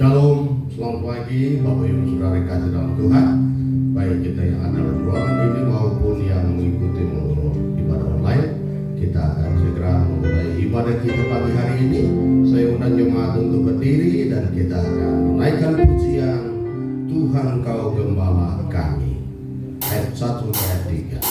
Shalom, selamat pagi Bapak Ibu Saudara kasih dalam Tuhan. Baik kita yang ada dalam ruangan ini maupun yang mengikuti melalui ibadah online, kita akan segera memulai ibadah kita pagi hari ini. Saya undang jemaat untuk berdiri dan kita akan menaikkan pujian Tuhan Kau Gembala Kami, ayat 1 sampai ayat 3.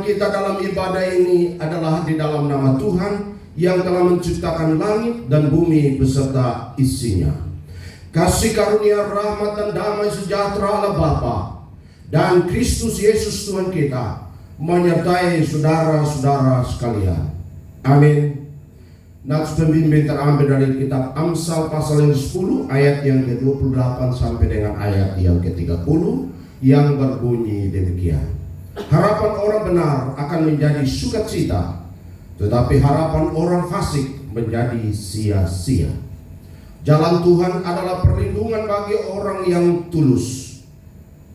Kita dalam ibadah ini adalah di dalam nama Tuhan yang telah menciptakan langit dan bumi beserta isinya. Kasih karunia, rahmat dan damai sejahtera Allah Bapa dan Kristus Yesus Tuhan kita menyertai saudara-saudara sekalian. Amin. Nats pembimbing terambil dari kitab Amsal pasal yang 10 ayat yang ke-28 sampai dengan ayat yang ke-30 yang berbunyi demikian. Harapan orang benar akan menjadi sukacita, tetapi harapan orang fasik menjadi sia-sia. Jalan Tuhan adalah perlindungan bagi orang yang tulus,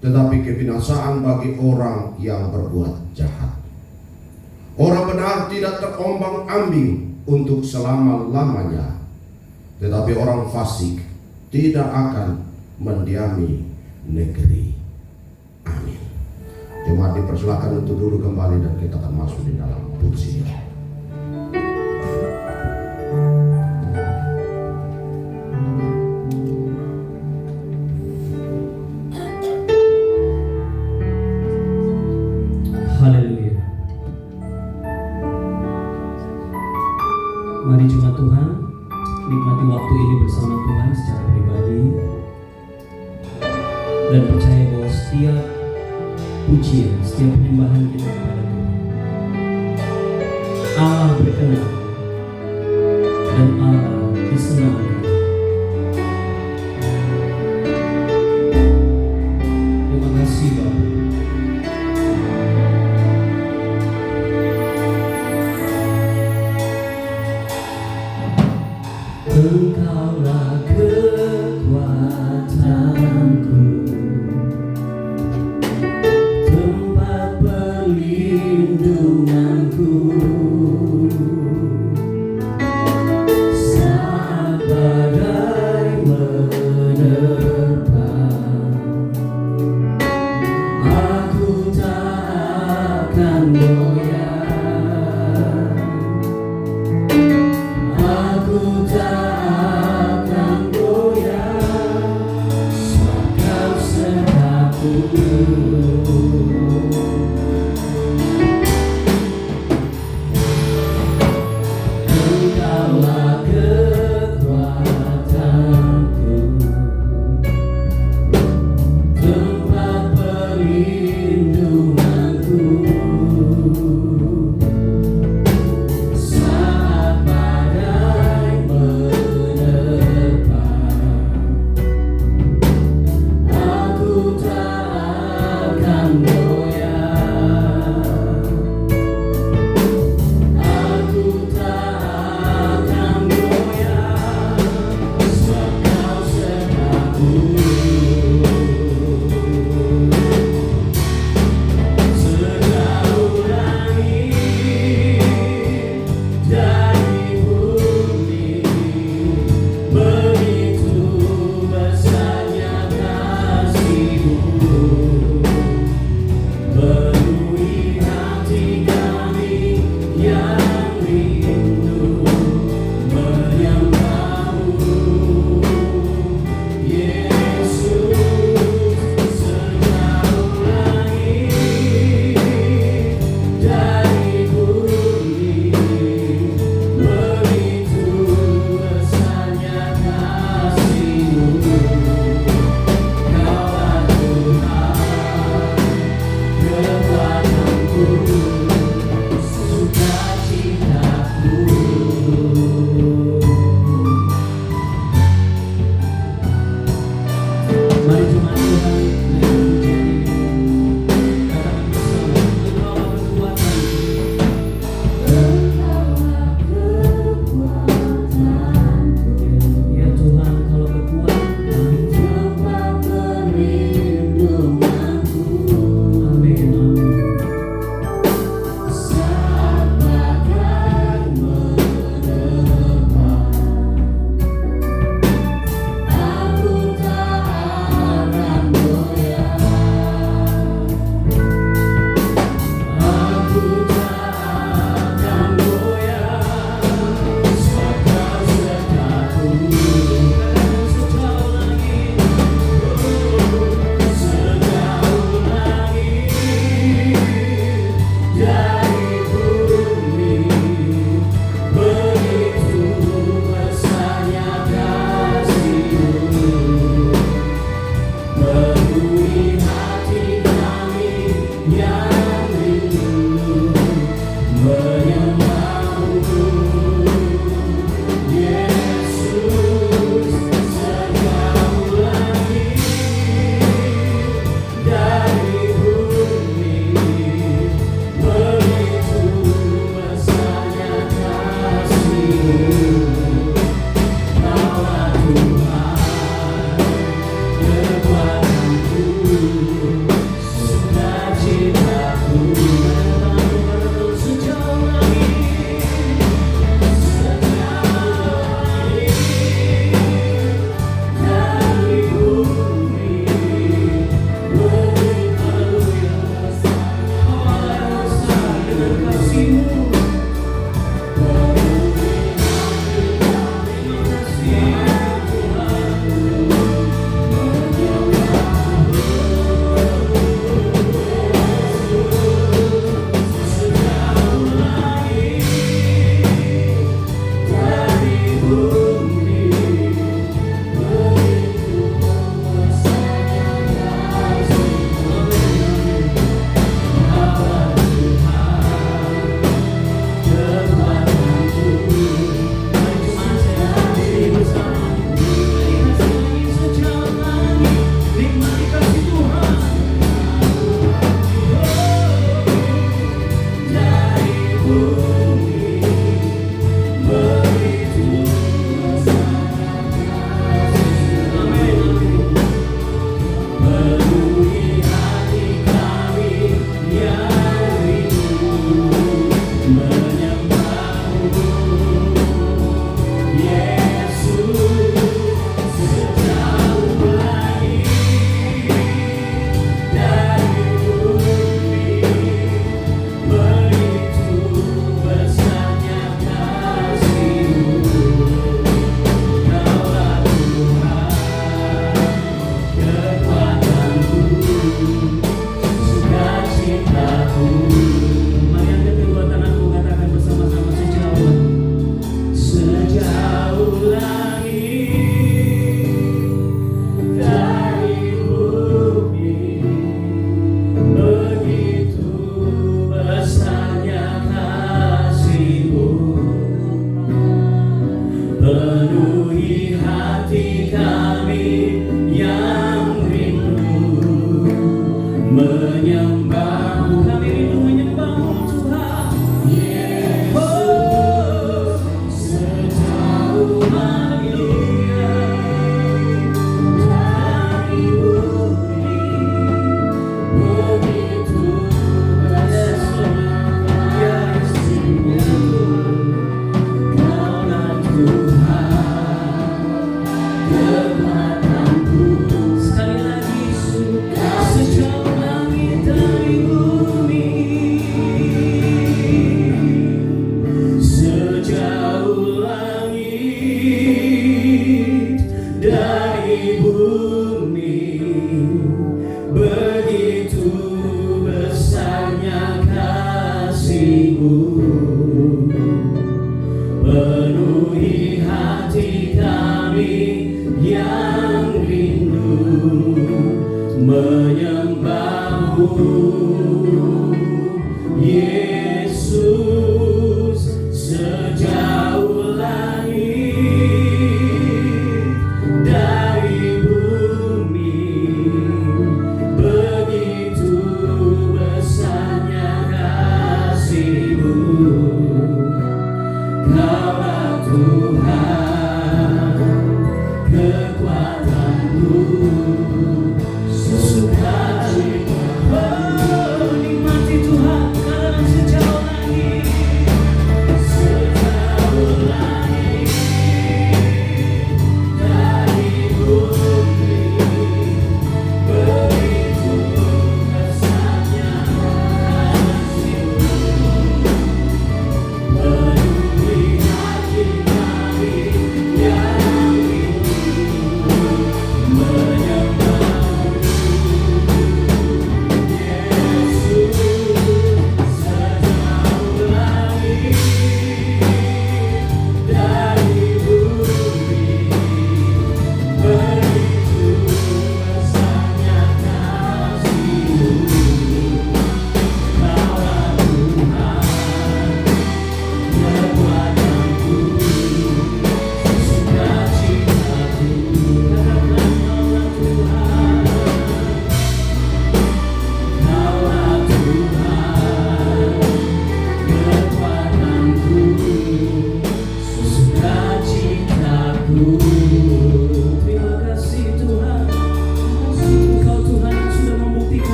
tetapi kebinasaan bagi orang yang berbuat jahat. Orang benar tidak terombang-ambing untuk selama-lamanya, tetapi orang fasik tidak akan mendiami negeri. Amin. Jemaat dipersilakan untuk duduk kembali dan kita akan masuk di dalam pujian. Haleluya. Mari jemaat Tuhan, nikmati waktu ini bersama Tuhan secara pribadi dan percaya bahwa setiap pujian, setiap penyembahan kita kepada Tuhan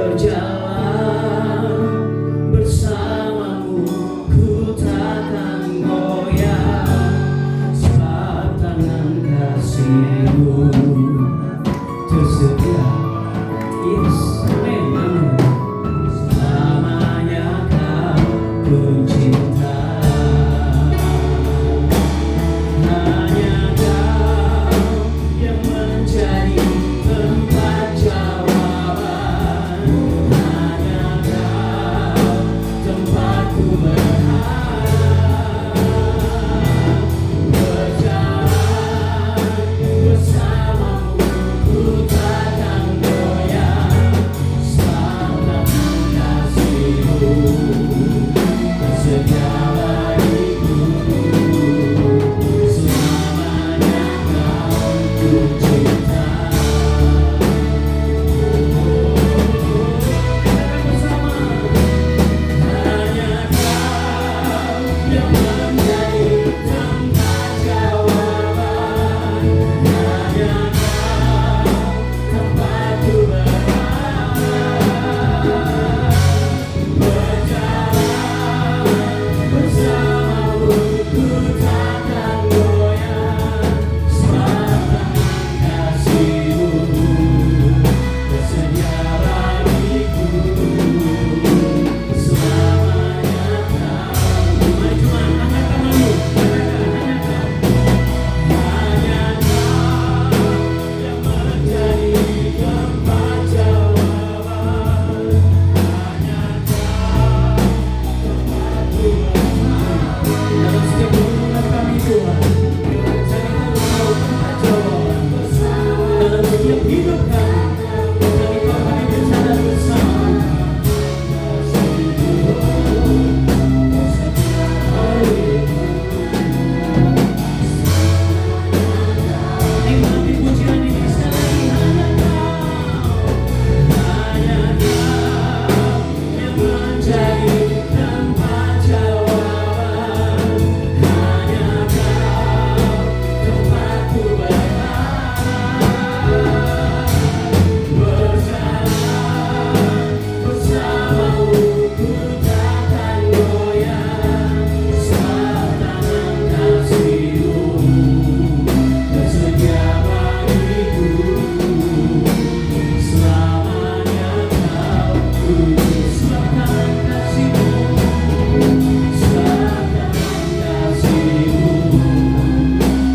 berjalan bersamamu, ku takkan goyah, sebab tangan kasih-Mu tersedia. Yes, amen, amen. Selamanya Kau ku cinta, hanya Kau yang menjadi tempat jawaban, hanya Kau tempatku berharap, berjalan bersamamu, ku takkan goyah, sebab kasih-Mu tersedia bagiku, selamanya Kau ku cinta. Bersama, hanya Kau yang menjadi tempat jawaban, hanya Kau tempatku berharap, berjalan bersamamu, ku takkan goyah, sebab kasih-Mu tersedia bagiku, selamanya Kau. Mari cuma angkat tanganmu, hanya Kau yang menjadi tempat jawaban, hanya Kau tempatku berharap. Dalam setiap hubungan kami Tuhan, saya tahu Kau tempat jawaban. Dalam setiap hidup kami tahu kami berjalan bersama. Nikmati pujian ini sekali, hanya Kau, hanya Kau yang menjadi tempat jawaban, hanya Kau tempatku berharap, berjalan bersamamu, ku takkan goyah, sebab tangan kasih-Mu tersedia bagiku, selamanya Kau ku cinta. Sebab tangan kasih-Mu, sebab tangan kasih-Mu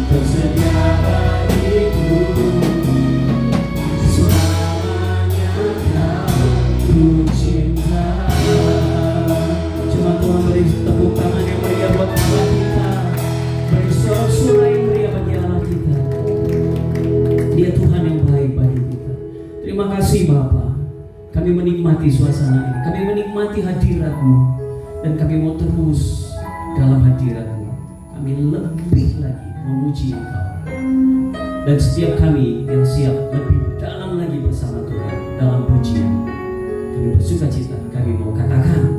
tersedia bagiku, selamanya Kau ku cinta. Cuma Tuhan beri tepuk tangan yang meriah buat Allah kita, beri sorak-sorai yang meriah bagi Allah kita. Dia Tuhan yang baik bagi kita. Terima kasih Bapa. Kami menikmati suasana ini, kami menikmati hadirat-Mu, dan kami mau terus dalam hadirat-Mu. Kami lebih lagi memuji Engkau, dan setiap kami yang siap lebih dalam lagi bersama Tuhan dalam pujian, kami bersuka cita, kami mau katakan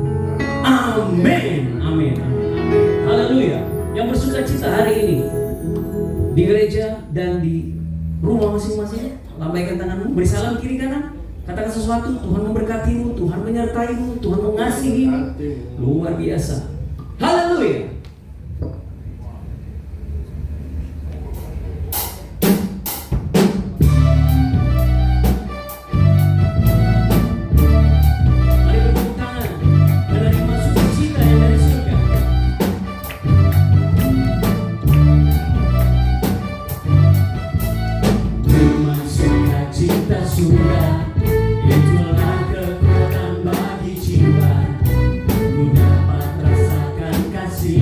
amin, amin, amin, amin. Haleluya. Yang bersuka cita hari ini di gereja dan di rumah masing-masing, lambaikan tanganmu, beri salam kiri kanan, katakan sesuatu. Tuhan memberkatimu, Tuhan menyertaimu, Tuhan mengasihimu luar biasa. Haleluya. Mari bertepuk tangan menerima sukacita yang dari surga. Terima sukacita surga, itulah kekuatan bagi jiwa. Ku dapat rasakan kasih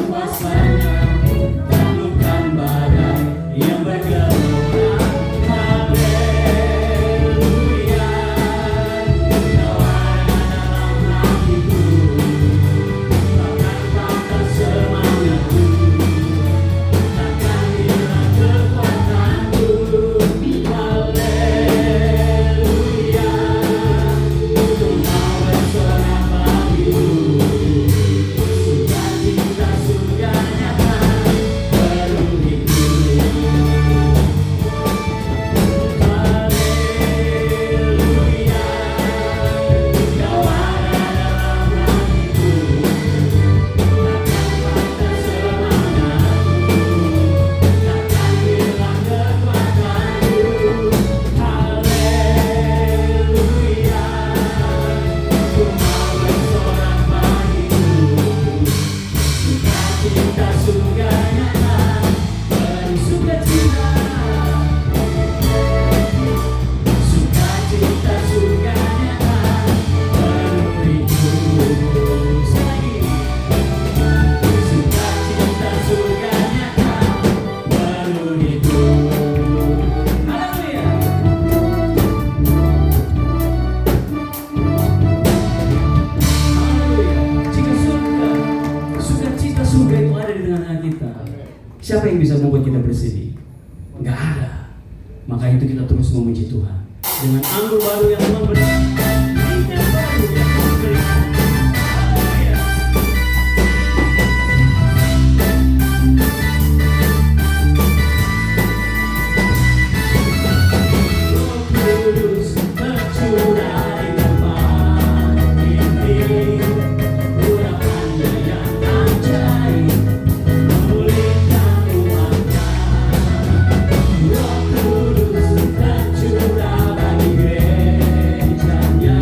kuasanya taklukkan badai yang bergelora. Haleluya, Kau ada dalam hatiku, bahkan bakal semangatku, takkan hilang kekuatanku. Haleluya, Kau mau bersorak bagiku, sukacita surga nyata penuhiku. Haleluya, Kau ada dalam hatiku, takkan patah semangatku, takkan hilang kekuatanku. Haleluya, Ku mau bersorak bagiku, sukacita surga nyata penuh sukacita. Sukacita surga nyata penuhiku. Sekali lagi, sukacita surga nyata penuhiku. Haleluya. Haleluya. Jika sukacita surga itu ada di tengah-tengah kita, siapa yang bisa membuat kita bersedih? Enggak ada. Maka itu kita terus memuji Tuhan dengan anggur baru yang Tuhan berikan. Minyak baru yang Tuhan berikan. Haleluya. Roh Kudus tercurah di tempat ini, urapannya yang ajaib memulihkan umatnya. Roh Kudus tercurah bagi gerejanya,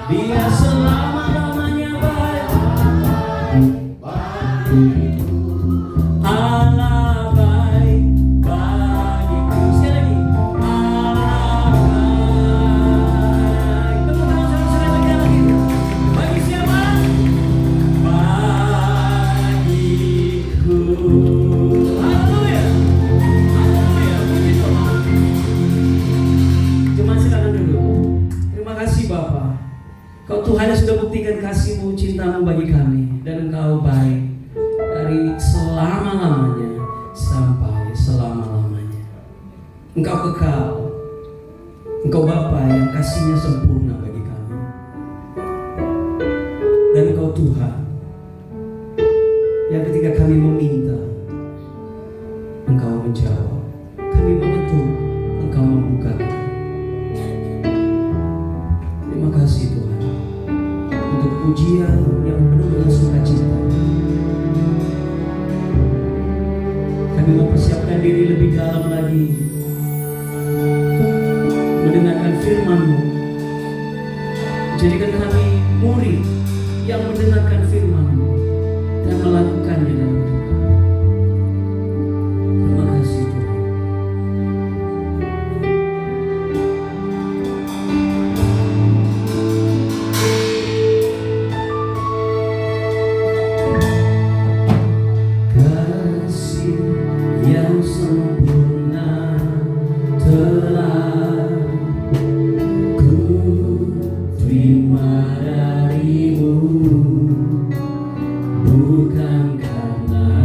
Dia selama-lamanya baik. Allah baik bagiku. Sekali lagi. Allah baik. Tepuk tangan saudara-saudara sekali lagi. Bagi siapa? Bagiku. Haleluya. Haleluya. Puji Tuhan. Cuma silakan dulu. Terima kasih Bapa. Kau Tuhan yang sudah buktikan kasih-Mu, cinta-Mu bagi kami. Dan Engkau baik dari selama-lamanya sampai selama-lamanya. Engkau kekal. Engkau Bapa yang kasih-Nya sempurna bagi kami. Dan Engkau Tuhan yang ketika kami meminta, Engkau menjawab. Kami mengetuk, Engkau membukakan. Terima kasih Tuhan untuk pujian yang penuh dengan sukacita. Kami mempersiapkan diri lebih dalam lagi mendengarkan firman-Mu. Jadikan kami murid yang mendengarkan firman-Mu dan melakukannya dalam hidup kami. Terima kasih Tuhan. Kasih yang sempurna telah ku terima dari-Mu, bukan karena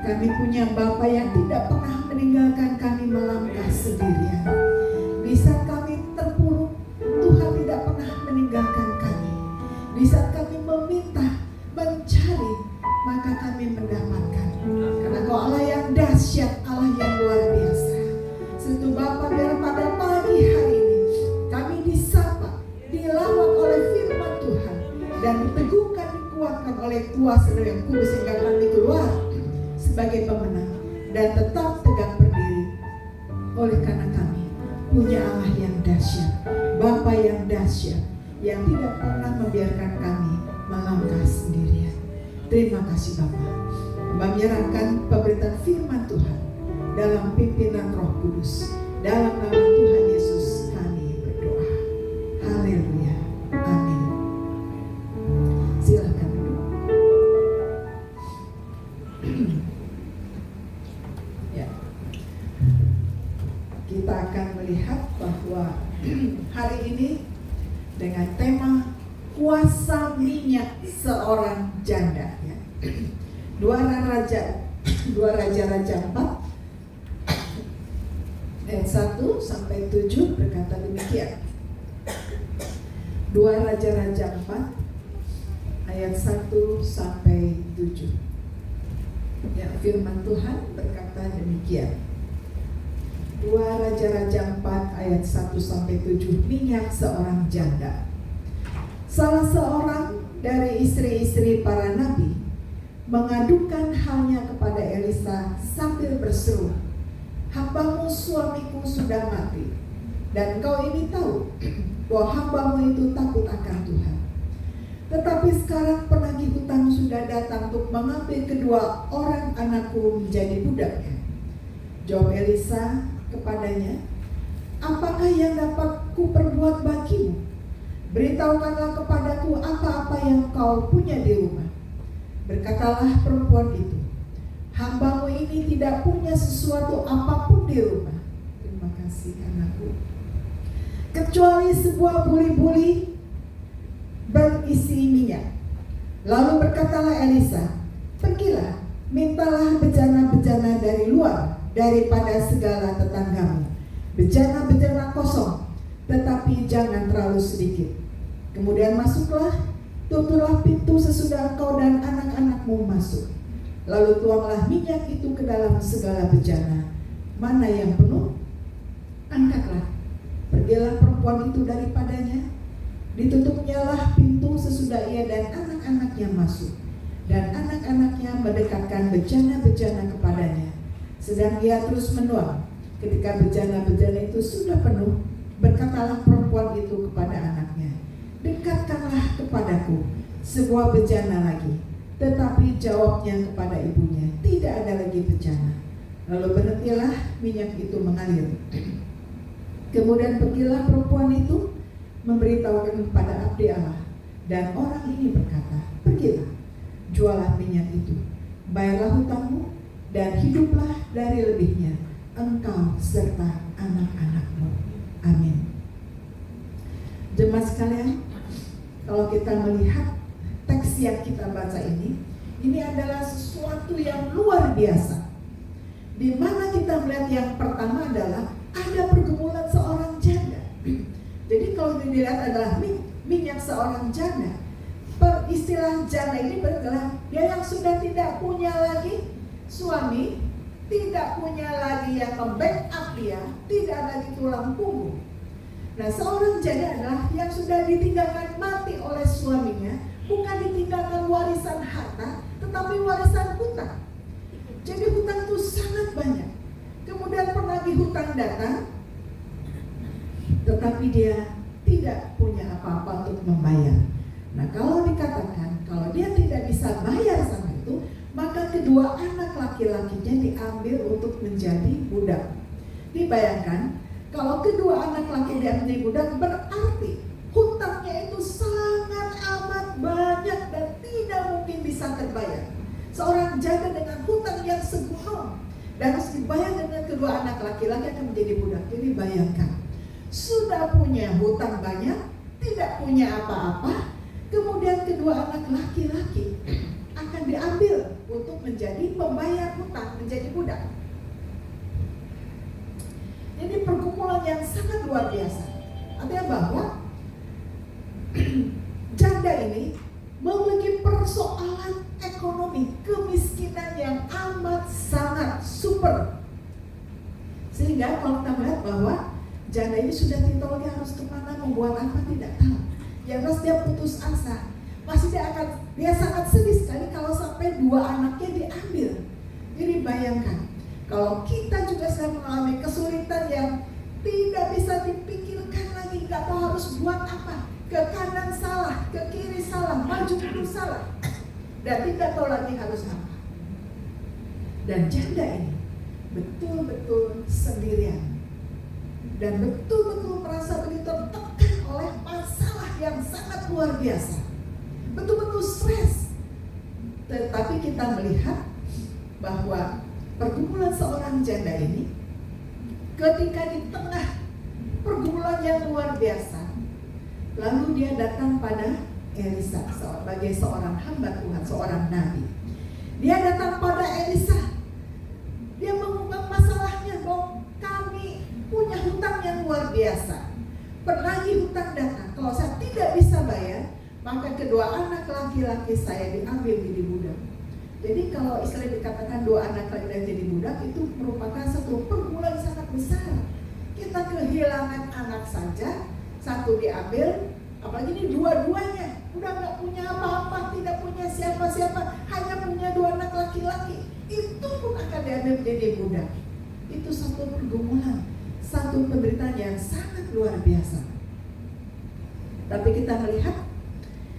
Kami punya Bapa yang tidak pernah meninggalkan kami melangkah sendirian. Di saat kami terpuruk, Tuhan tidak pernah meninggalkan kami. Di saat kami meminta, mencari, maka kami mendapatkan. Karena Kau Allah yang dahsyat, Allah yang luar biasa. Sentuh Bapa, biar pada pagi hari ini kami disapa, dilawat oleh firman Tuhan, dan diteguhkan, dikuatkan oleh kuasa dari Yang Kudus, sehingga kami keluar sebagai pemenang dan tetap tegak berdiri. Oleh karena kami punya Allah yang dahsyat, Bapa yang dahsyat, yang tidak pernah membiarkan kami melangkah sendirian. Terima kasih Bapa. Menyerahkan pemberitaan firman Tuhan dalam pimpinan Roh Kudus. Dalam nama Tuhan Yesus kami berdoa. Haleluya. Amin. Silakan duduk. Ya. Kita akan melihat bahwa hari ini dengan tema kuasa minyak seorang janda, ya. Dua Raja-Raja 4 ayat 1 sampai 7 berkata demikian. Dua Raja-Raja 4 ayat 1 sampai 7. Ya, firman Tuhan berkata demikian. Dua Raja-Raja 4 ayat 1 sampai 7, minyak seorang janda. Salah seorang dari istri-istri para nabi mengadukan halnya kepada Elisa sambil berseru, "Hambamu suamiku sudah mati, dan engkau ini tahu bahwa hambamu itu takut akan Tuhan. Tetapi sekarang penagih hutang sudah datang untuk mengambil kedua orang anakku menjadi budaknya." Jawab Elisa kepadanya, "Apakah yang dapat ku perbuat bagimu? Beritahukanlah kepadaku apa-apa yang kau punya di rumah." Berkatalah perempuan itu, "Hambamu ini tidak punya sesuatu apapun di rumah." Terima kasih anakku. "Kecuali sebuah buli-buli berisi minyak." Lalu berkatalah Elisa, "Pergilah, mintalah bejana-bejana dari luar daripada segala tetanggamu, bejana-bejana kosong, tetapi jangan terlalu sedikit. Kemudian masuklah, tutuplah pintu sesudah engkau dan anak-anakmu masuk. Lalu tuanglah minyak itu ke dalam segala bejana. Mana yang penuh, angkatlah. Pergilah perempuan itu daripadanya. Ditutupnyalah pintu sesudah ia dan anak-anaknya masuk. Dan anak-anaknya mendekatkan bejana-bejana kepadanya. Sedang ia terus menuang. Ketika bejana-bejana itu sudah penuh, berkatalah perempuan itu kepada anaknya, "Dekatkanlah kepadaku sebuah bejana lagi." Tetapi jawabnya kepada ibunya, "Tidak ada lagi bejana." Lalu berhentilah minyak itu mengalir. Kemudian pergilah perempuan itu memberitahukan kepada abdi Allah, dan orang ini berkata, "Pergilah, jualah minyak itu, bayarlah hutangmu, dan hiduplah dari lebihnya, engkau serta anak-anakmu." Amin. Jemaat sekalian, kalau kita melihat teks yang kita baca ini adalah sesuatu yang luar biasa. Di mana kita melihat yang pertama adalah ada pergumulan seorang janda. Jadi kalau dilihat adalah minyak seorang janda. Istilah janda ini berarti dia yang sudah tidak punya lagi suami, tidak punya lagi yang membackup dia, tidak lagi tulang punggung. Nah, seorang janda adalah yang sudah ditinggalkan mati oleh suaminya, bukan ditinggalkan warisan harta, tetapi warisan hutang. Jadi hutang itu sangat banyak. Kemudian penagih hutang datang, tetapi dia tidak punya apa-apa untuk membayar. Nah, kalau dikatakan kalau dia tidak bisa bayar sama itu, maka kedua anak laki-lakinya diambil untuk menjadi budak. Dibayangkan, kalau kedua anak laki dia menjadi budak, berarti hutangnya itu sangat amat banyak dan tidak mungkin bisa terbayar. Seorang janda dengan hutang yang segunung dan harus dibayar dengan kedua anak laki-laki akan menjadi budak. Jadi bayangkan, sudah punya hutang banyak, tidak punya apa-apa, kemudian kedua anak laki-laki akan diambil untuk menjadi pembayar hutang, menjadi budak. Jadi pergumulan yang sangat luar biasa. Artinya bahwa janda ini memiliki persoalan ekonomi, kemiskinan yang amat sangat super. Sehingga kalau kita melihat bahwa janda ini sudah titol, dia harus kemana, membuat apa, tidak tahu. Yang jelas dia putus asa. Masih dia sangat sedih sekali kalau sampai 2 anaknya diambil. Jadi bayangkan, kalau kita juga sedang mengalami kesulitan yang tidak bisa dipikirkan lagi, nggak tahu harus buat apa, ke kanan salah, ke kiri salah, maju mundur salah, dan tidak tahu lagi harus apa. Dan janda ini betul-betul sendirian dan betul-betul merasa begitu tertekan oleh masalah yang sangat luar biasa, betul-betul stres. Tetapi kita melihat bahwa pergumulan seorang janda ini, ketika di tengah pergumulan yang luar biasa, lalu dia datang pada Elisa sebagai seorang hamba Tuhan, seorang nabi. Dia datang pada Elisa. Dia mengungkap masalahnya bahwa kami punya hutang yang luar biasa. Penagih hutang datang, kalau saya tidak bisa bayar, maka kedua anak laki-laki saya diambil jadi budak. Jadi kalau istilah dikatakan 2 anak laki-laki jadi budak, itu merupakan satu pergumulan sangat besar. Kita kehilangan anak saja, 1 diambil, apalagi ini 2-duanya udah nggak punya apa-apa, tidak punya siapa-siapa, hanya punya 2 anak laki-laki. Itu pun akan diambil menjadi budak. Itu satu pergumulan, satu penderitaan yang sangat luar biasa. Tapi kita melihat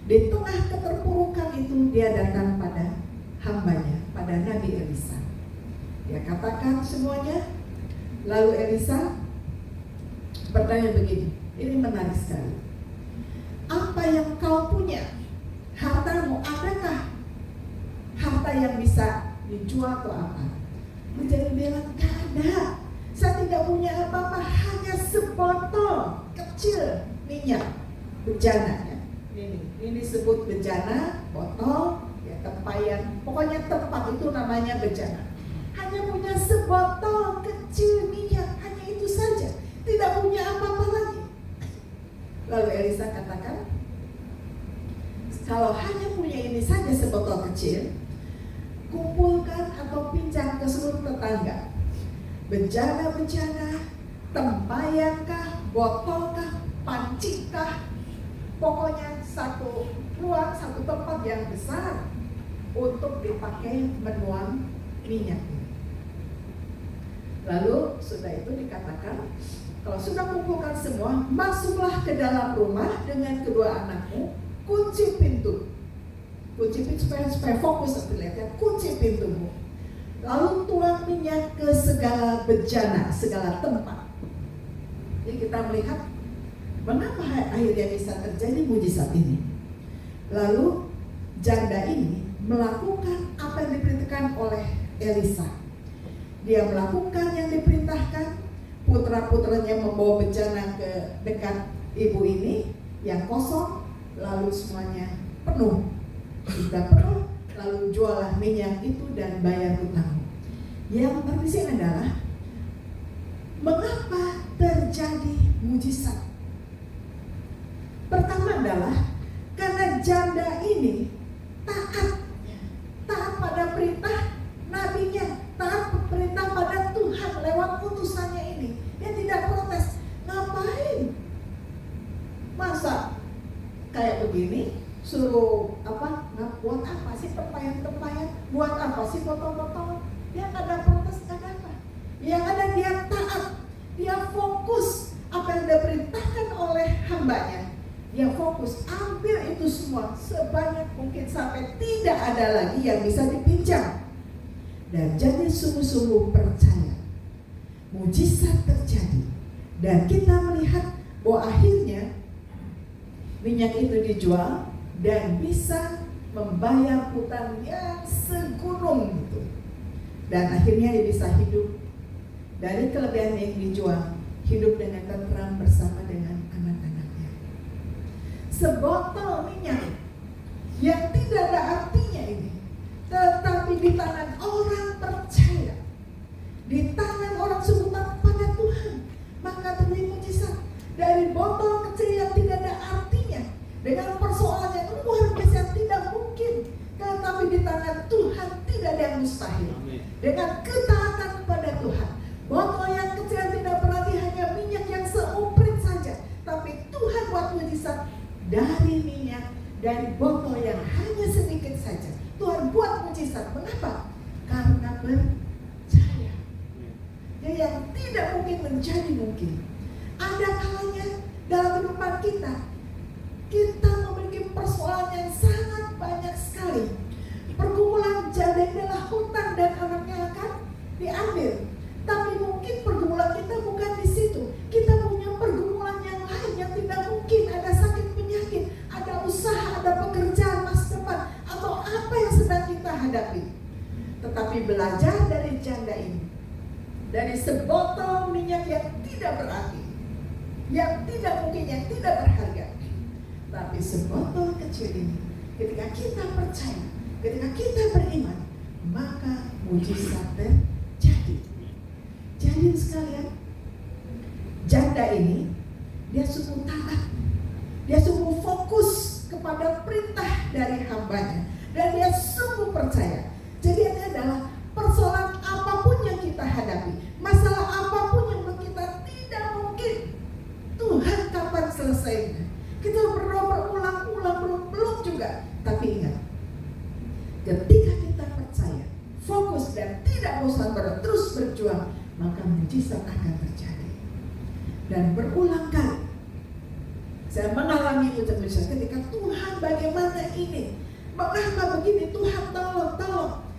di tengah keterpurukan itu, dia datang pada hambanya, pada Nabi Elisa. Dia katakan semuanya. Lalu Elisa bertanya begini, ini menarik sekali. Apa yang kau punya? Hartamu, adakah harta yang bisa dijual atau apa? Menjadi bilang, gak ada. Saya tidak punya apa-apa, hanya sebotol kecil minyak bejana. Ini disebut bejana, botol, ya tempayan. Pokoknya tempat itu namanya bejana. Hanya punya sebotol kecil minyak, hanya itu saja. Tidak punya apa-apa lagi. Lalu Elisa katakan, kalau hanya punya ini saja sebotol kecil, kumpulkan atau pinjam ke seluruh tetangga. Bejana-bejana, tempayankah, botolkah, pancikkah, pokoknya satu ruang, satu tempat yang besar untuk dipakai menuang minyak. Lalu sudah itu dikatakan, kalau sudah kumpulkan semua, masuklah ke dalam rumah dengan kedua anakmu, kunci pintu. Kunci pintu supaya fokus lihatnya, kunci pintumu. Lalu tuang minyak ke segala bejana, segala tempat. Jadi kita melihat mengapa akhirnya bisa terjadi mujizat ini. Lalu janda ini melakukan apa yang diperintahkan oleh Elisa. Dia melakukan yang diperintahkan. Putra-putranya membawa bejana ke dekat ibu ini yang kosong, lalu semuanya penuh. Sudah penuh, lalu jualah minyak itu dan bayar hutang. Yang penting adalah mengapa terjadi mujizat. Pertama adalah karena janda ini taat pada perintah nabinya, taat perintah pada Tuhan lewat utusannya ini. Dia tidak protes. Ngapain? Masa kayak begini suruh apa? Buat apa sih tempayan? Buat apa sih botol-botol? Dia nggak ada protes, nggak ada apa. Yang ada dia taat, dia fokus apa yang diperintahkan oleh hambanya. Dia fokus, ambil itu semua sebanyak mungkin sampai tidak ada lagi yang bisa dipinjam. Dan jadi sungguh-sungguh percaya mujizat terjadi. Dan kita melihat bahwa akhirnya minyak itu dijual dan bisa membayar hutang yang segunung itu. Dan akhirnya dia bisa hidup dari kelebihan yang dijual, hidup dengan tenteram bersama dengan anak-anaknya. Sebotol minyak yang tidak ada artinya ini, tetapi di tangan orang percaya, di tangan orang sungguh taat pada Tuhan, maka terjadi mujizat. Dari botol kecil yang tidak ada artinya, dengan persoalan yang luar biasa tidak mungkin, tetapi di tangan Tuhan tidak ada yang mustahil. Dengan ketaatan kepada Tuhan, botol yang kecil yang tidak berarti hanya minyak yang seuprit saja, tapi Tuhan buat mujizat dari minyak, dari botol yang hanya sedikit saja. Tuhan buat mujizat. Mengapa? Karena percaya. Jadi yang tidak mungkin menjadi mungkin. Ada kalanya dalam kehidupan kita memiliki persoalan yang sangat banyak sekali. Pergumulan janda adalah hutang dan anaknya akan diambil. Tapi mungkin pergumulan kita bukan di situ. Kita punya pergumulan yang lain yang tidak mungkin. Ada sakit penyakit, ada usaha, ada pekerjaan masa depan, atau apa yang sedang kita hadapi. Tetapi belajar dari janda ini, dari sebotol minyak yang tidak berarti, yang tidak mungkin, yang tidak berharga, tapi sebotol kecil ini, ketika kita percaya, ketika kita beriman, maka mujizat terjadi. Jadi sekalian, janda ini dia sungguh taat, dia sungguh fokus kepada perintah dari hambanya, dan dia sungguh percaya. Jadi ini adalah persoalan apapun yang kita hadapi, masalah apapun yang kita tidak mungkin, Tuhan kapan selesainya? Kita berdoa berulang-ulang, belum juga. Tapi ingat, ketika kita percaya, fokus dan tidak bosan terus berjuang, maka mujizat akan terjadi. Dan berulang kali saya mengalami mujizat ketika Tuhan bagaimana ini, mengapa begini, Tuhan tolong.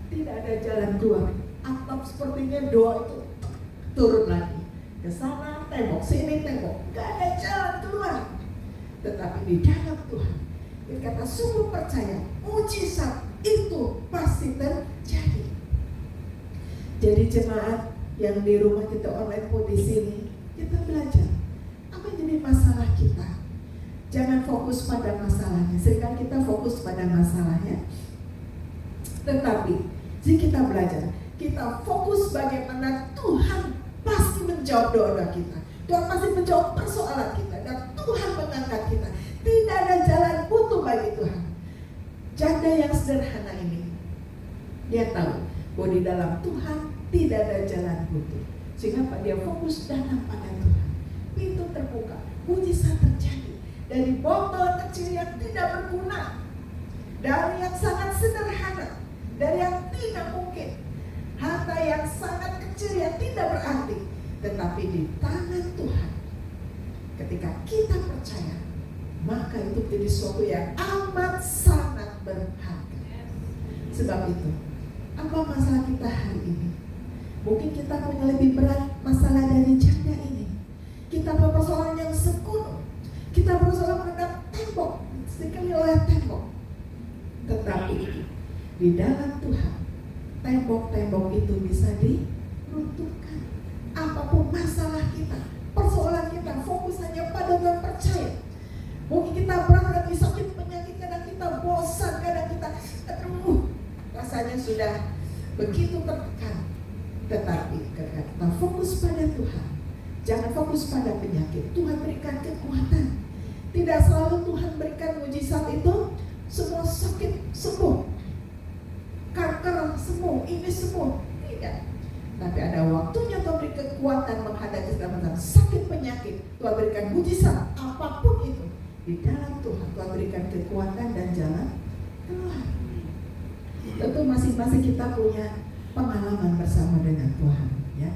Tidak ada jalan keluar. Atap sepertinya doa itu turun lagi, ke sana tembok, sini tembok, gak ada jalan keluar. Tetapi di dalam Tuhan, kita kata sungguh percaya, mujizat itu pasti terjadi. Jadi jemaat yang di rumah kita online pun di sini, kita belajar apa yang jadi masalah kita. Jangan fokus pada masalahnya. Seringkali kita fokus pada masalahnya. Tetapi jika kita belajar, kita fokus bagaimana Tuhan pasti menjawab doa kita. Tuhan pasti menjawab persoalan kita, dan Tuhan mengangkat kita. Tidak ada jalan buntu bagi Tuhan. Janda yang sederhana ini, dia tahu bahwa di dalam Tuhan tidak ada jalan buntu. Sehingga dia fokus dalam pada Tuhan. Pintu terbuka, mujizat terjadi. Dari botol kecil yang tidak berguna, dari yang sangat sederhana, dari yang tidak mungkin, harta yang sangat kecil yang tidak berarti, tetapi di tangan Tuhan, ketika kita percaya, maka itu menjadi sesuatu yang amat sangat berharga. Sebab itu, apa masalah kita hari ini? Mungkin kita punya lebih berat masalah dari janda ini. Kita punya persoalan yang sekutu. Kita berusaha menghadap tembok, sekali oleh tembok. Tetapi di dalam Tuhan, tembok-tembok itu bisa diruntuhkan. Apapun masalah kita, persoalan kita, fokus hanya pada Tuhan, percaya. Mungkin kita berada di sakit penyakit, kadang kita bosan, kadang kita rasanya sudah begitu tertekan. Tetapi kita fokus pada Tuhan, jangan fokus pada penyakit. Tuhan berikan kekuatan. Tidak selalu Tuhan berikan mujizat itu semua sakit sembuh, kanker sembuh, ini sembuh. Tidak. Tapi ada waktunya Tuhan beri kekuatan menghadapi segala sakit penyakit. Tuhan berikan mujizat apapun itu. Di dalam Tuhan berikan kekuatan dan jalan keluar. Tentu masing-masing kita punya pengalaman bersama dengan Tuhan, ya.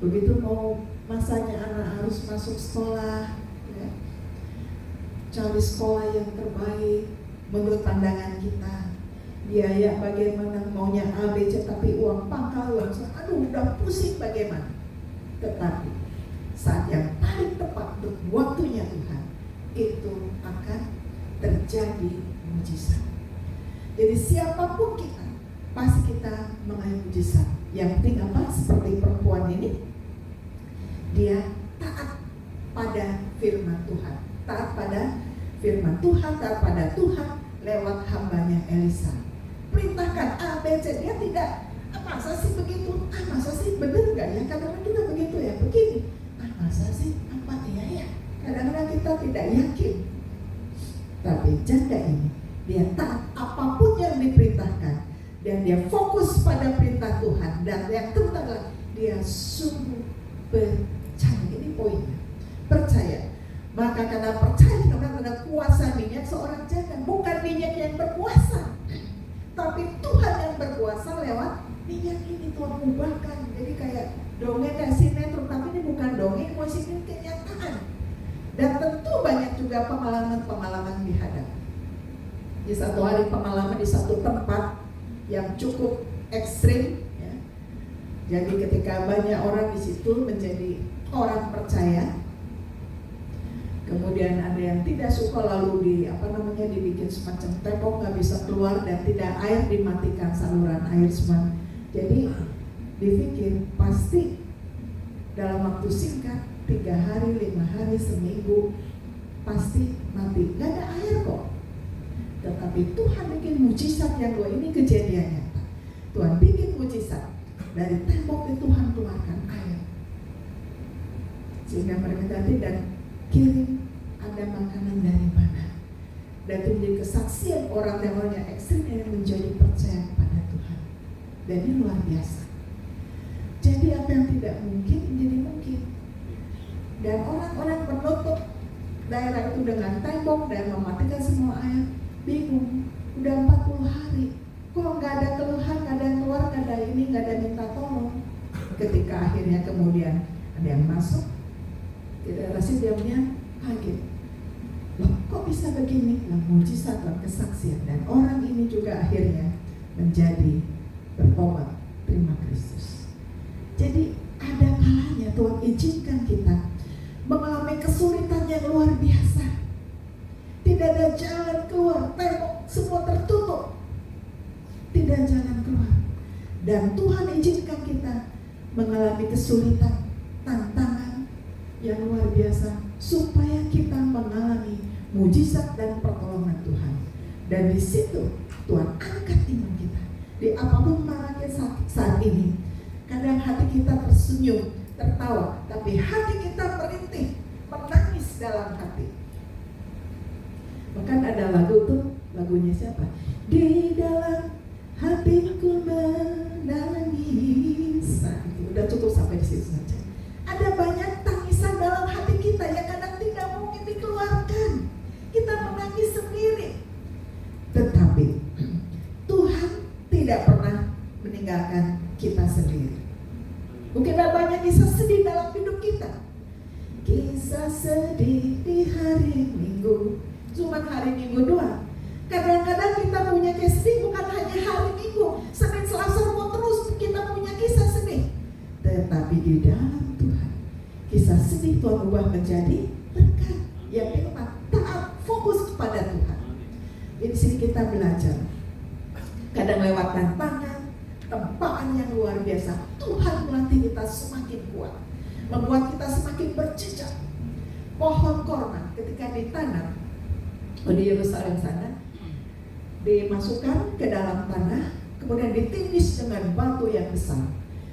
Begitu mau masanya anak harus masuk sekolah, ya, cari sekolah yang terbaik menurut pandangan kita. Biaya bagaimana, maunya A, B, C, tapi uang pangkal, aduh udah pusing bagaimana. Tetapi saat yang paling tepat untuk waktunya Tuhan, itu akan terjadi mujizat. Jadi siapapun kita, pasti kita mengalami mujizat. Yang penting apa? Seperti perempuan ini, dia taat pada firman Tuhan, taat pada firman Tuhan, taat pada Tuhan lewat hambanya Elisa. diperintahkan A, B, C, dia tidak, masa sih begitu? Masa sih benar nggak ya? Kadang-kadang kita begitu ya, begini. Masa sih? Apa iya ya? Kadang-kadang kita tidak yakin. Tapi janda ini, dia taat apapun yang diperintahkan, dan dia fokus pada perintah Tuhan. Dan yang terutama, dia sungguh percaya. Ini poinnya, percaya. Maka karena percaya, karena kuasa minyak seorang janda, bukan minyak yang berkuasa, tapi Tuhan yang berkuasa lewat minyak ini. Tuhan ubahkan. Jadi kayak dongeng dan sinetron, tapi ini bukan dongeng, musik ini kenyataan. Dan tentu banyak juga pengalaman-pengalaman dihadapi. Di satu hari pengalaman di satu tempat yang cukup ekstrim, ya. Jadi ketika banyak orang di situ menjadi orang percaya, kemudian ada yang tidak suka, lalu dibikin semacam tembok, nggak bisa keluar, dan tidak air dimatikan, saluran air semua. Jadi dipikir pasti dalam waktu singkat 3 hari, 5 hari, seminggu pasti mati, nggak ada air kok. Tetapi Tuhan bikin mujizat yang ini kejadiannya. Tuhan bikin mujizat, dari tembok itu Tuhan keluarkan air, sehingga mereka nanti dan kirim ada makanan dari mana. Dan itu menjadi kesaksian orang yang ekstrim yang menjadi percaya kepada Tuhan. Dan ini luar biasa. Jadi apa yang tidak mungkin menjadi mungkin. Dan orang-orang menutup daerah itu dengan tembok dan mematikan semua air. Bingung, udah 40 hari, kok nggak ada keluhan, nggak ada yang keluar, nggak ada ini, nggak ada minta tolong. Ketika akhirnya kemudian ada yang masuk, tidak rasa diamnya kaget. Loh, kok bisa begini? Nah, mujizat dan kesaksian. Dan orang ini juga akhirnya menjadi bertobat, terima Kristus. Jadi ada kalanya Tuhan izinkan kita mengalami kesulitan yang luar biasa. Tidak ada jalan keluar, tembok semua tertutup, tidak jalan keluar. Dan Tuhan izinkan kita mengalami kesulitan, tantangan yang luar biasa, supaya kita mengalami mujizat dan pertolongan Tuhan. Dan di situ Tuhan angkat iman kita. Di apapun marahnya saat ini, kadang hati kita tersenyum, tertawa, tapi hati kita merintih, menangis dalam hati. Bahkan ada lagu tuh, lagunya siapa? Di dalam hatiku menangis. Nah, itu udah cukup sampai di situ saja. Ada banyak tangisan dalam hati kita yang kadang tidak mungkin dikeluarkan. Kita menangis sendiri. Tetapi Tuhan tidak pernah meninggalkan kita sendiri. Mungkin ada banyak kisah sedih dalam hidup kita. Kisah sedih di hari Minggu, cuma hari Minggu doang. Kadang-kadang kita punya kisah sedih bukan hanya hari Minggu, Senin, Selasa, mau terus kita punya kisah sedih. Tetapi di dalam Tuhan, kisah sedih Tuhan ubah menjadi berkat. Yang firman, taat, fokus kepada Tuhan. Di sini kita belajar. Kadang lewat tantangan, tempaan yang luar biasa, Tuhan melatih kita semakin kuat, membuat kita semakin berjejak. Pohon korma ketika ditanam di Yerusalem sana, dimasukkan ke dalam tanah, kemudian ditindis dengan batu yang besar,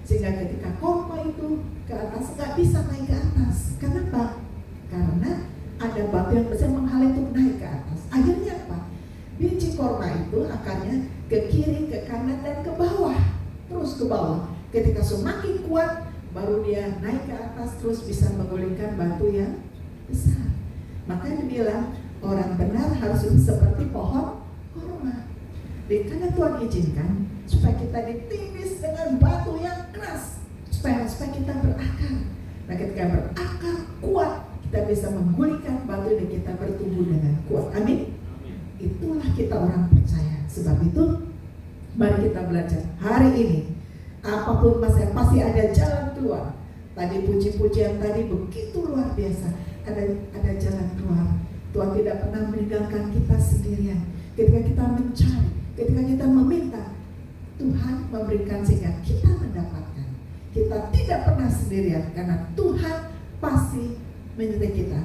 sehingga ketika korma itu ke atas nggak bisa naik ke atas. Kenapa? Karena ada batu yang besar menghalang untuk naik ke atas. Akhirnya apa? Biji korma itu akarnya ke kiri, ke kanan, dan ke bawah, terus ke bawah. Ketika semakin kuat, baru dia naik ke atas, terus bisa menggulingkan batu yang besar. Maka dibilang orang benar harus seperti pohon korma. Karena Tuhan izinkan supaya kita ditindis dengan batu yang keras, supaya kita berakar. Nah, ketika berakar kuat, kita bisa menggulingkan batu dan kita bertumbuh dengan kuat. Amin. Itulah kita orang percaya. Sebab itu mari kita belajar hari ini. Apapun masalah pasti ada jalan keluar. Tadi puji-pujian tadi begitu luar biasa. Ada jalan keluar. Tuhan tidak pernah meninggalkan kita sendirian. Ketika kita mencari, ketika kita meminta, Tuhan memberikan sehingga kita mendapatkan. Kita tidak pernah sendirian karena Tuhan pasti menyertai kita.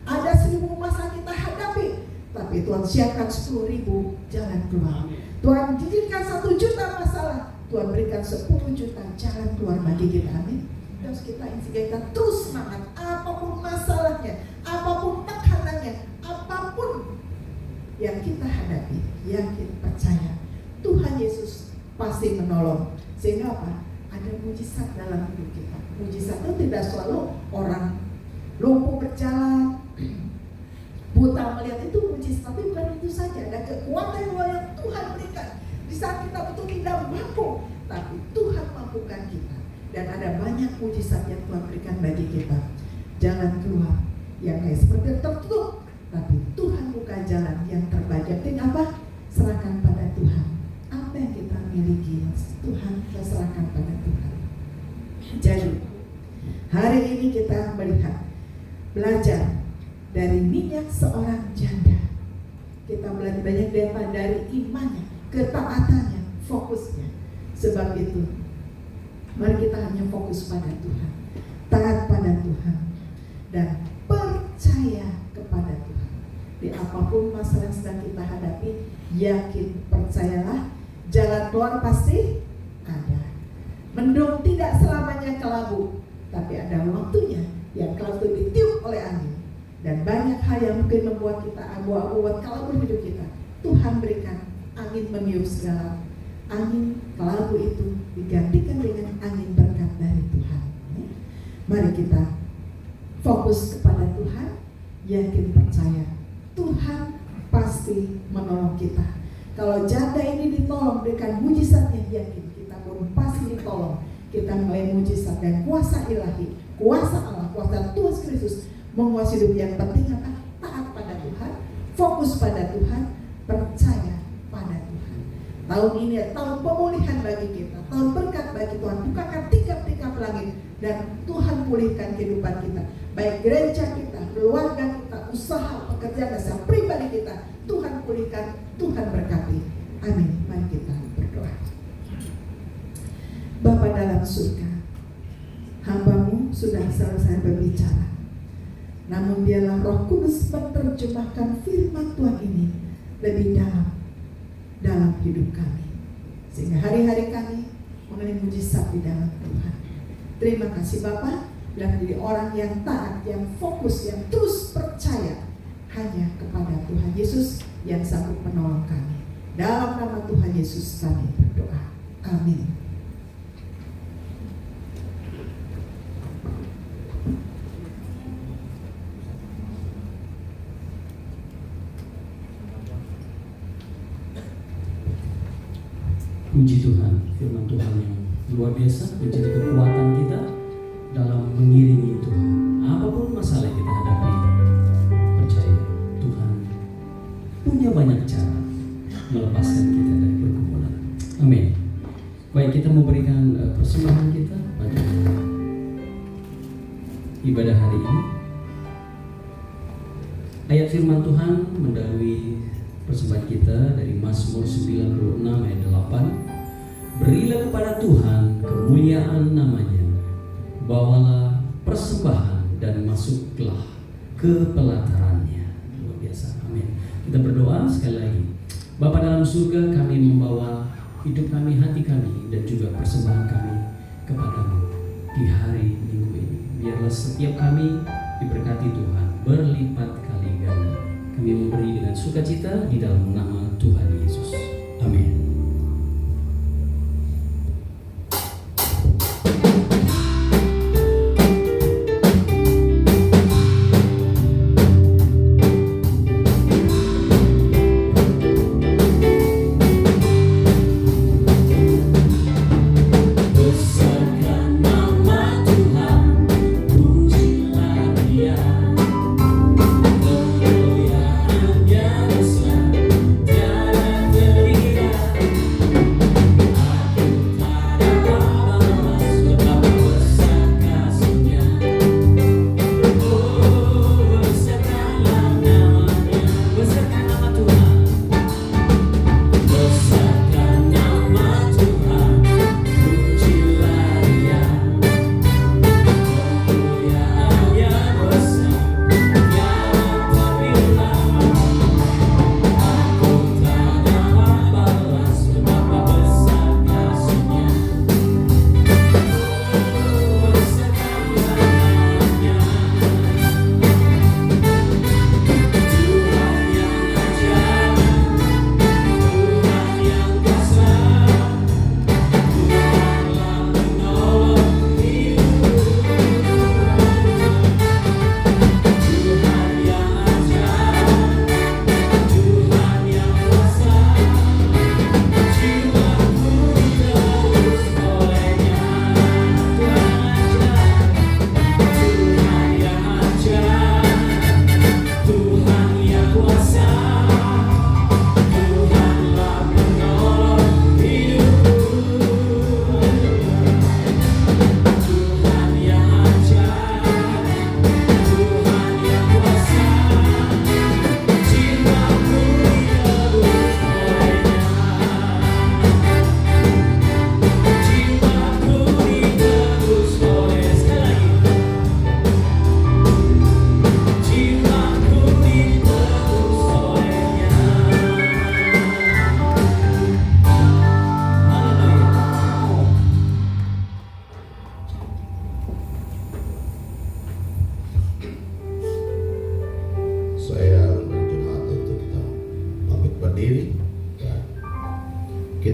Ada 1000 masalah kita hadapi, tapi Tuhan siapkan 10.000 jalan keluar. Tuhan izinkan 1 juta masalah, Tuhan berikan 10 juta jalan keluar bagi kita. Amin. Terus kita terus semangat, apapun masalahnya, apapun tekanannya, apapun yang kita hadapi, yakin, percaya Tuhan Yesus pasti menolong. Sehingga apa? Ada mujizat dalam hidup kita. Mujizat itu tidak selalu orang lumpuh berjalan, buta melihat, itu mujizat. Tapi bukan itu saja, ada kekuatan yang Tuhan berikan di saat kita betul tidak mampu, tapi Tuhan mampukan kita. Dan ada banyak mujizat yang Tuhan berikan bagi kita. Jalan keluar yang kayak seperti tertutup, tapi Tuhan buka jalan yang terbaik. Yang penting apa? Serahkan pada Tuhan. Apa yang kita miliki, Tuhan kita serahkan pada Tuhan. Jadi hari ini kita belajar dari minyak seorang janda. Kita belajar banyak dari imannya, ketaatannya, fokusnya. Sebab itu mari kita hanya fokus pada Tuhan, taat pada Tuhan, dan percaya kepada Tuhan. Di apapun masalah yang sedang kita hadapi, yakin, percayalah, jalan keluar pasti ada. Mendung tidak selamanya kelabu, tapi ada waktunya yang kelabu itu ditiup oleh angin. Dan banyak hal yang mungkin membuat kita abu-abu, buat kelabu hidup kita, Tuhan berikan angin meniup segala. Angin kelabu itu digantikan dengan angin berkat dari Tuhan. Mari kita fokus kepada Tuhan, yakin, percaya Tuhan pasti menolong kita. Kalau janda ini ditolong dengan mujizatnya, yakin kita pun pasti ditolong. Kita mulai mujizat dan kuasa ilahi, kuasa Allah, kuasa Tuhan Kristus menguasai hidup. Yang penting apa? Taat pada Tuhan, fokus pada Tuhan, percaya pada Tuhan. Tahun ini tahun pemulihan bagi kita, tahun berkat bagi Tuhan. Bukakan tingkap-tingkap langit dan Tuhan pulihkan kehidupan kita, baik gereja kita, keluarga kita, usaha, pekerjaan, dan pribadi kita. Tuhan pulihkan, Tuhan berkati. Amin. Mari kita berdoa. Bapa dalam surga, hamba-Mu sudah selesai berbicara. Namun biarlah Roh Kudus menerjemahkan firman Tuhan ini lebih dalam hidup kami, sehingga hari-hari kami mengalami mujizat di dalam Tuhan. Terima kasih Bapa, biar menjadi orang yang taat, yang fokus, yang terus percaya hanya kepada Tuhan Yesus yang sanggup menolong kami. Dalam nama Tuhan Yesus kami berdoa. Amin. Puji Tuhan, firman Tuhan yang luar biasa menjadi kekuatan kita dalam mengiringi Tuhan. Apapun masalah yang kita hadapi, percaya Tuhan punya banyak cara melepaskan kita dari pergumulan. Amin. Baik, kita memberikan persembahan kita pada ibadah hari ini. Ayat firman Tuhan mendalui persembahan kita dari Mazmur 96 ayat 8. Berilah kepada Tuhan kemuliaan namanya, bawalah persembahan dan masuklah ke pelatarannya. Luar biasa. Amin. Kita berdoa sekali lagi. Bapa dalam surga, kami membawa hidup kami, hati kami, dan juga persembahan kami kepada-Mu di hari Minggu ini. Biarlah setiap kami diberkati Tuhan berlipat kali ganda. Kami memberi dengan sukacita di dalam nama Tuhan Yesus. Amin.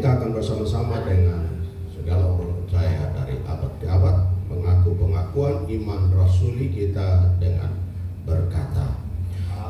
kita akan bersama-sama dengan segala orang percaya dari abad ke abad mengaku pengakuan iman rasuli kita dengan berkata,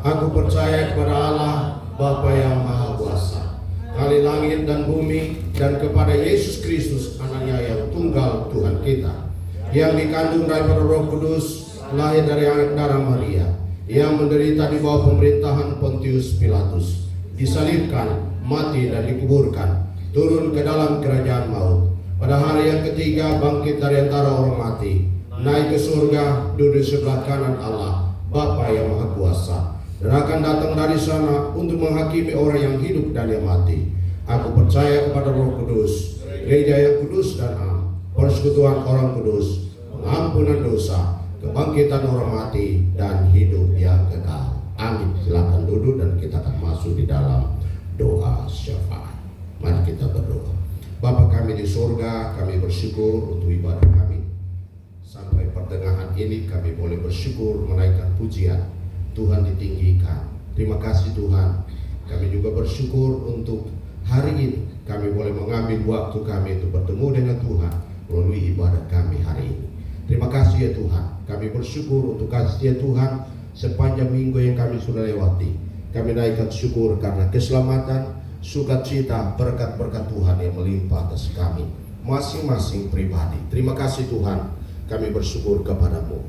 aku percaya kepada Allah Bapa yang Maha Kuasa, Ahli langit dan bumi, dan kepada Yesus Kristus anaknya yang tunggal Tuhan kita, yang dikandung daripada Roh Kudus, lahir dari anak darah Maria, yang menderita di bawah pemerintahan Pontius Pilatus, disalibkan, mati dan dikuburkan, turun ke dalam kerajaan maut. Pada hari yang ketiga bangkit dari antara orang mati, naik ke surga, duduk sebelah kanan Allah Bapa yang Maha Kuasa, dan akan datang dari sana untuk menghakimi orang yang hidup dan yang mati. Aku percaya kepada Roh Kudus, gereja yang kudus dan am, persekutuan orang kudus, pengampunan dosa, kebangkitan orang mati, dan hidup yang kekal. Amin. Silakan duduk dan kita akan masuk di dalam doa syafaat. Mari kita berdoa. Bapa kami di surga, kami bersyukur untuk ibadah kami. Sampai pertengahan ini kami boleh bersyukur menaikkan pujian. Tuhan ditinggikan. Terima kasih Tuhan. Kami juga bersyukur untuk hari ini kami boleh mengambil waktu kami untuk bertemu dengan Tuhan melalui ibadah kami hari ini. Terima kasih ya Tuhan. Kami bersyukur untuk kasih ya Tuhan sepanjang minggu yang kami sudah lewati. Kami naikkan syukur karena keselamatan, sukacita, berkat-berkat Tuhan yang melimpah atas kami masing-masing pribadi. Terima kasih Tuhan. Kami bersyukur kepadamu.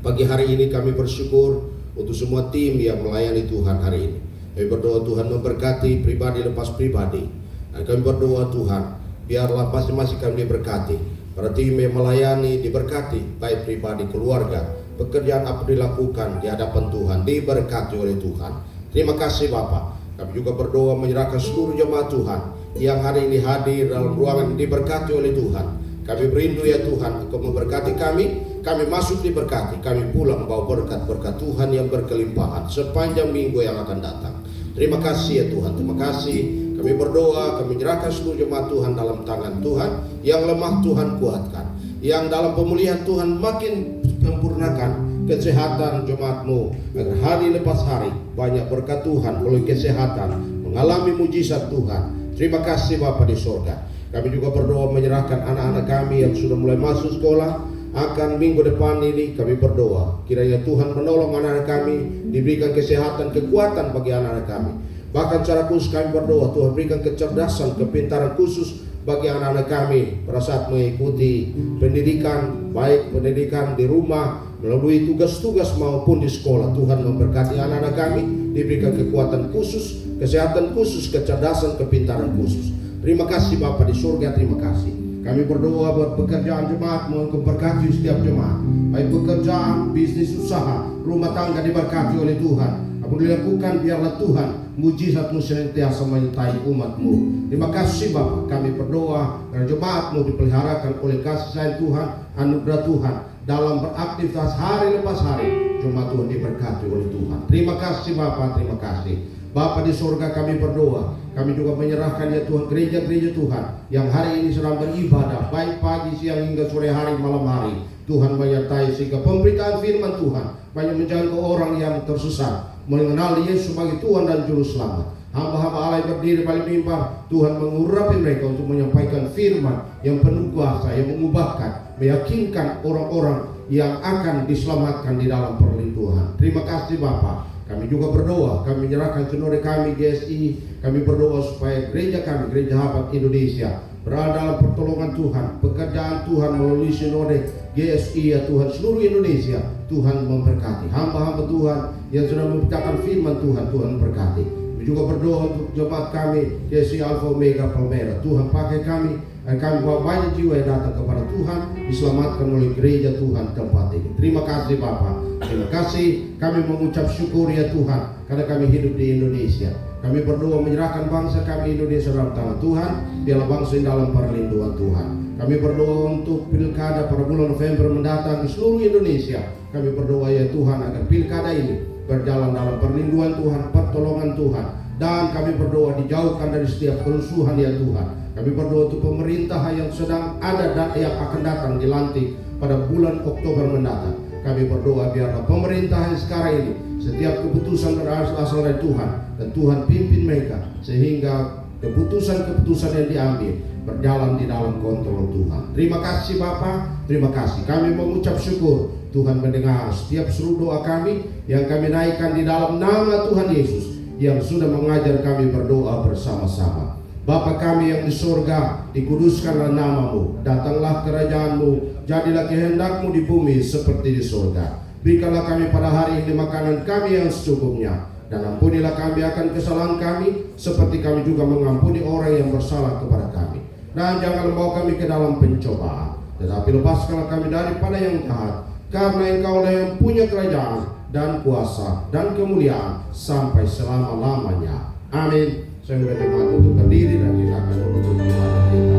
Pagi hari ini kami bersyukur untuk semua tim yang melayani Tuhan hari ini. Kami berdoa Tuhan memberkati pribadi lepas pribadi. Dan kami berdoa Tuhan, biarlah masing-masing kami diberkati. Para tim yang melayani diberkati, baik pribadi, keluarga, pekerjaan apa dilakukan di hadapan Tuhan, diberkati oleh Tuhan. Terima kasih Bapa. Kami juga berdoa menyerahkan seluruh jemaat Tuhan yang hari ini hadir dalam ruangan diberkati oleh Tuhan. Kami berindu ya Tuhan untuk memberkati kami masuk diberkati, kami pulang bawa berkat-berkat Tuhan yang berkelimpahan sepanjang minggu yang akan datang. Terima kasih ya Tuhan, terima kasih. Kami berdoa, kami menyerahkan seluruh jemaat Tuhan dalam tangan Tuhan. Yang lemah Tuhan kuatkan, yang dalam pemulihan Tuhan makin sempurnakan kesehatan jemaat-Mu, agar hari lepas hari banyak berkat Tuhan melalui kesehatan, mengalami mujizat Tuhan. Terima kasih Bapa di surga. Kami juga berdoa menyerahkan anak-anak kami yang sudah mulai masuk sekolah akan minggu depan ini. Kami berdoa kiranya Tuhan menolong anak-anak kami, diberikan kesehatan, kekuatan bagi anak-anak kami. Bahkan secara khusus kami berdoa Tuhan berikan kecerdasan, kepintaran khusus bagi anak-anak kami pada saat mengikuti pendidikan, baik pendidikan di rumah melalui tugas-tugas maupun di sekolah. Tuhan memberkati anak-anak kami, diberikan kekuatan khusus, kesehatan khusus, kecerdasan, kepintaran khusus. Terima kasih Bapa di surga, terima kasih. Kami berdoa buat pekerjaan jemaat, mohon memberkati setiap jemaat, baik pekerjaan, bisnis, usaha, rumah tangga diberkati oleh Tuhan. Apa dilakukan biarlah Tuhan mujizat-Mu senantiasa menyertai umat-Mu. Terima kasih Bapa. Kami berdoa agar jemaat-Mu dipeliharakan oleh kasih sayang Tuhan, anugerah Tuhan dalam beraktivitas hari lepas hari. Jemaat Tuhan diberkati oleh Tuhan. Terima kasih Bapa, terima kasih. Bapa di surga, kami berdoa, kami juga menyerahkan ya Tuhan gereja-gereja Tuhan yang hari ini sedang beribadah, baik pagi, siang hingga sore hari, malam hari. Tuhan menyertai sehingga pemberitaan firman Tuhan banyak menjangkau orang yang tersesat, mengenal Yesus sebagai Tuhan dan Juru Selamat. Hamba-hamba Allah yang berdiri paling mimbar, Tuhan mengurapi mereka untuk menyampaikan firman yang penuh kuasa, yang mengubahkan, meyakinkan orang-orang yang akan diselamatkan di dalam perlindungan. Terima kasih Bapa. Kami juga berdoa, kami menyerahkan sinode kami GSI, kami berdoa supaya gereja kami, Gereja Habat Indonesia, berada dalam pertolongan Tuhan, pekerjaan Tuhan melalui sinode GSI ya Tuhan, seluruh Indonesia. Tuhan memberkati hamba-hamba Tuhan yang sudah memberitakan firman Tuhan, Tuhan memberkati. Kami juga berdoa untuk jemaat kami GSI Alpha Omega Palmera. Tuhan pakai kami, dan kami bawa banyak jiwa yang datang kepada Tuhan, diselamatkan oleh gereja Tuhan tempat ini. Terima kasih Bapak. Terima kasih, kami mengucap syukur ya Tuhan karena kami hidup di Indonesia. Kami berdoa menyerahkan bangsa kami Indonesia dalam tangan Tuhan, biarlah bangsa ini dalam perlindungan Tuhan. Kami berdoa untuk pilkada pada bulan November mendatang di seluruh Indonesia. Kami berdoa ya Tuhan agar pilkada ini berjalan dalam perlindungan Tuhan, pertolongan Tuhan. Dan kami berdoa dijauhkan dari setiap kerusuhan ya Tuhan. Kami berdoa untuk pemerintah yang sedang ada dan yang akan datang dilantik pada bulan Oktober mendatang. Kami berdoa biarlah pemerintah yang sekarang ini setiap keputusan berasal dari Tuhan, dan Tuhan pimpin mereka sehingga keputusan-keputusan yang diambil berjalan di dalam kontrol Tuhan. Terima kasih Bapa, terima kasih. Kami mengucap syukur Tuhan mendengar setiap seru doa kami yang kami naikkan di dalam nama Tuhan Yesus yang sudah mengajar kami berdoa bersama-sama. Bapa kami yang di surga, dikuduskanlah namamu, datanglah kerajaanmu, jadilah kehendakmu di bumi seperti di surga. Berikanlah kami pada hari ini makanan kami yang secukupnya, dan ampunilah kami akan kesalahan kami, seperti kami juga mengampuni orang yang bersalah kepada kami. Dan jangan membawa kami ke dalam pencobaan, tetapi lepaskanlah kami daripada yang jahat, karena Engkaulah yang punya kerajaan dan kuasa dan kemuliaan sampai selama-lamanya. Amin. Saya sudah diminta untuk berdiri dan kita akan menutup ibadah kita.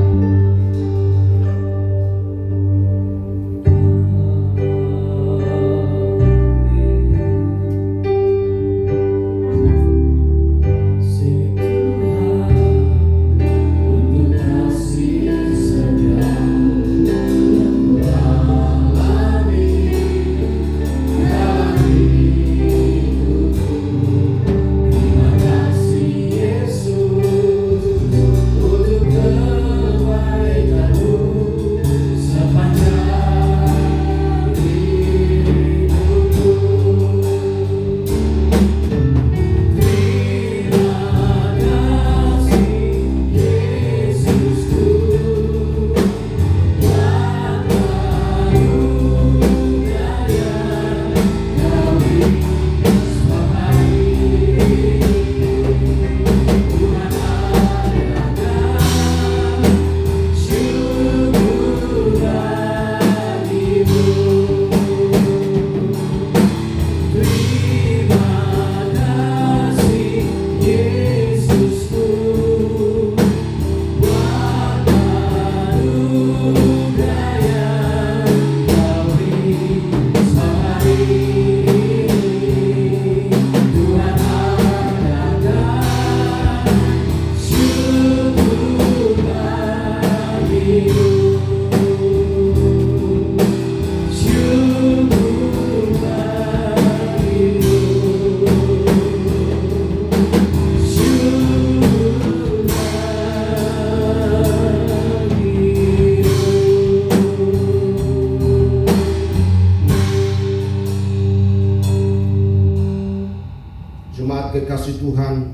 Kekasih Tuhan,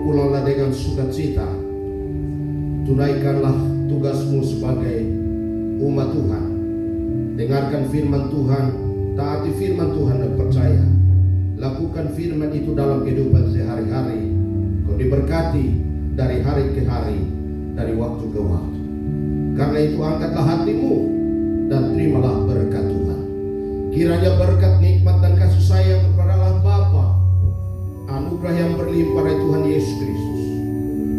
pulanglah dengan sukacita, tunaikanlah tugasmu sebagai umat Tuhan, dengarkan firman Tuhan, taati firman Tuhan dan percaya, lakukan firman itu dalam kehidupan sehari-hari. Kau diberkati dari hari ke hari, dari waktu ke waktu. Karena itu angkatlah hatimu dan terimalah berkat Tuhan. Kiranya berkat, nikmat dan kasih sayang kepada Allah Bapa, anugerah yang berlimpah dari Tuhan Yesus Kristus,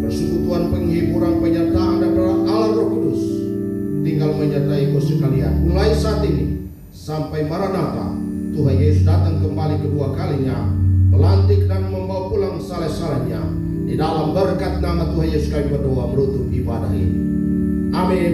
persekutuan penghiburan penyertaan daripada Allah Roh Kudus tinggal menyertai kau sekalian mulai saat ini sampai Maranatha, Tuhan Yesus datang kembali kedua kalinya, melantik dan membawa pulang saleh-salehnya. Di dalam berkat nama Tuhan Yesus kami berdoa menutup ibadah ini. Amin.